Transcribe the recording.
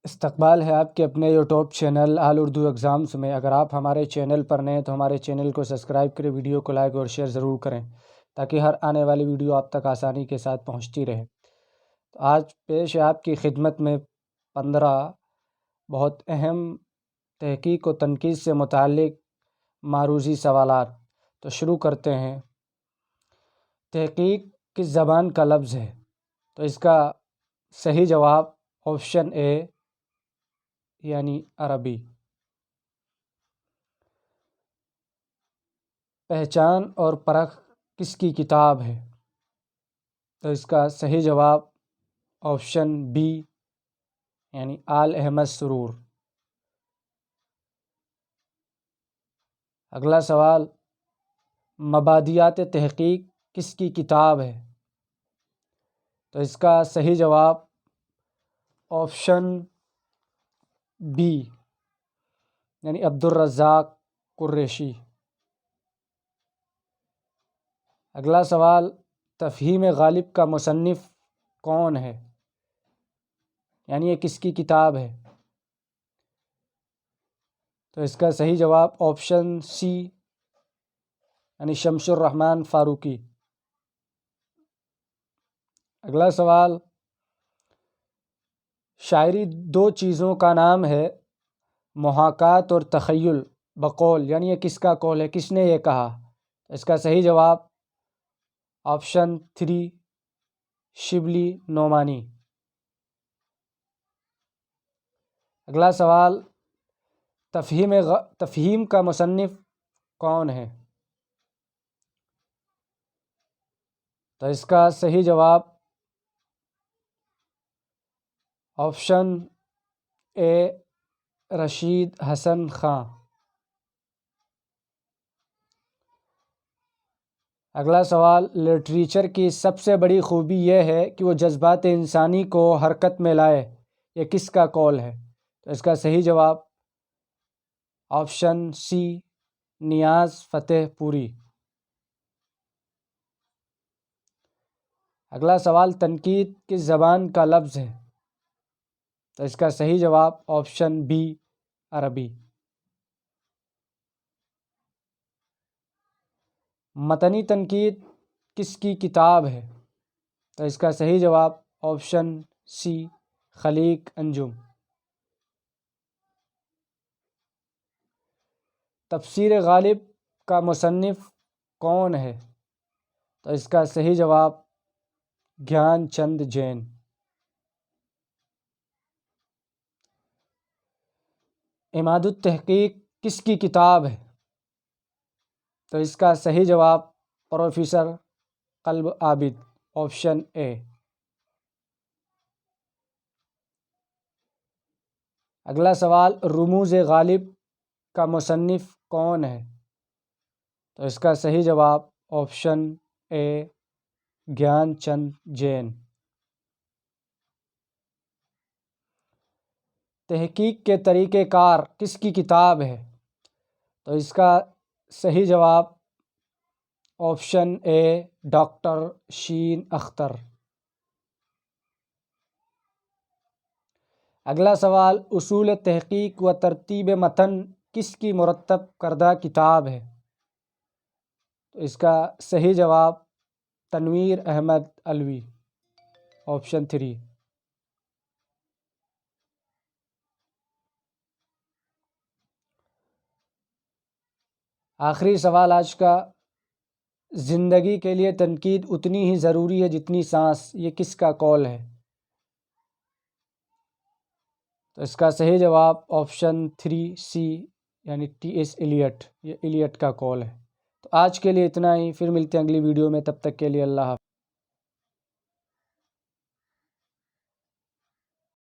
استقبال ہے آپ کے اپنے یوٹیوب چینل آل اردو ایگزامس میں۔ اگر آپ ہمارے چینل پر نئے ہیں تو ہمارے چینل کو سبسکرائب کریں، ویڈیو کو لائک اور شیئر ضرور کریں تاکہ ہر آنے والی ویڈیو آپ تک آسانی کے ساتھ پہنچتی رہے۔ تو آج پیش ہے آپ کی خدمت میں 15 بہت اہم تحقیق و تنقید سے متعلق معروضی سوالات۔ تو شروع کرتے ہیں۔ تحقیق کس زبان کا لفظ ہے؟ تو اس کا صحیح جواب آپشن اے یعنی عربی۔ پہچان اور پرکھ کس کی کتاب ہے؟ تو اس کا صحیح جواب آپشن بی یعنی آل احمد سرور۔ اگلا سوال، مبادیات تحقیق کس کی کتاب ہے؟ تو اس کا صحیح جواب آپشن بی یعنی عبدالرزاق قریشی۔ اگلا سوال، تفہیم غالب کا مصنف کون ہے؟ یعنی یہ کس کی کتاب ہے؟ تو اس کا صحیح جواب آپشن سی یعنی شمس الرحمن فاروقی۔ اگلا سوال، شاعری دو چیزوں کا نام ہے، محاکات اور تخیل بقول، یعنی یہ کس کا قول ہے، کس نے یہ کہا؟ اس کا صحیح جواب آپشن 3 شبلی نعمانی۔ اگلا سوال، تفہیم کا مصنف کون ہے؟ تو اس کا صحیح جواب آپشن اے رشید حسن خان۔ اگلا سوال، لٹریچر کی سب سے بڑی خوبی یہ ہے کہ وہ جذبات انسانی کو حرکت میں لائے، یہ کس کا قول ہے؟ تو اس کا صحیح جواب آپشن سی نیاز فتح پوری۔ اگلا سوال، تنقید کس زبان کا لفظ ہے؟ تو اس کا صحیح جواب آپشن بی عربی۔ متنی تنقید کس کی کتاب ہے؟ تو اس کا صحیح جواب آپشن سی خلیق انجم۔ تفسیر غالب کا مصنف کون ہے؟ تو اس کا صحیح جواب گیان چند جین۔ عماد التحقیق کس کی کتاب ہے؟ تو اس کا صحیح جواب پروفیسر قلب عابد، آپشن اے۔ اگلا سوال، رموز غالب کا مصنف کون ہے؟ تو اس کا صحیح جواب آپشن اے گیان چند جین۔ تحقیق کے طریقہ کار کس کی کتاب ہے؟ تو اس کا صحیح جواب آپشن اے ڈاکٹر شین اختر۔ اگلا سوال، اصول تحقیق و ترتیب متن کس کی مرتب کردہ کتاب ہے؟ تو اس کا صحیح جواب تنویر احمد علوی، آپشن 3۔ آخری سوال آج کا، زندگی کے لیے تنقید اتنی ہی ضروری ہے جتنی سانس، یہ کس کا قول ہے؟ تو اس کا صحیح جواب آپشن 3 سی یعنی ٹی ایس ایلیٹ، یہ ایلیٹ کا قول ہے۔ تو آج کے لیے اتنا ہی، پھر ملتے ہیں اگلی ویڈیو میں، تب تک کے لیے اللہ حافظ۔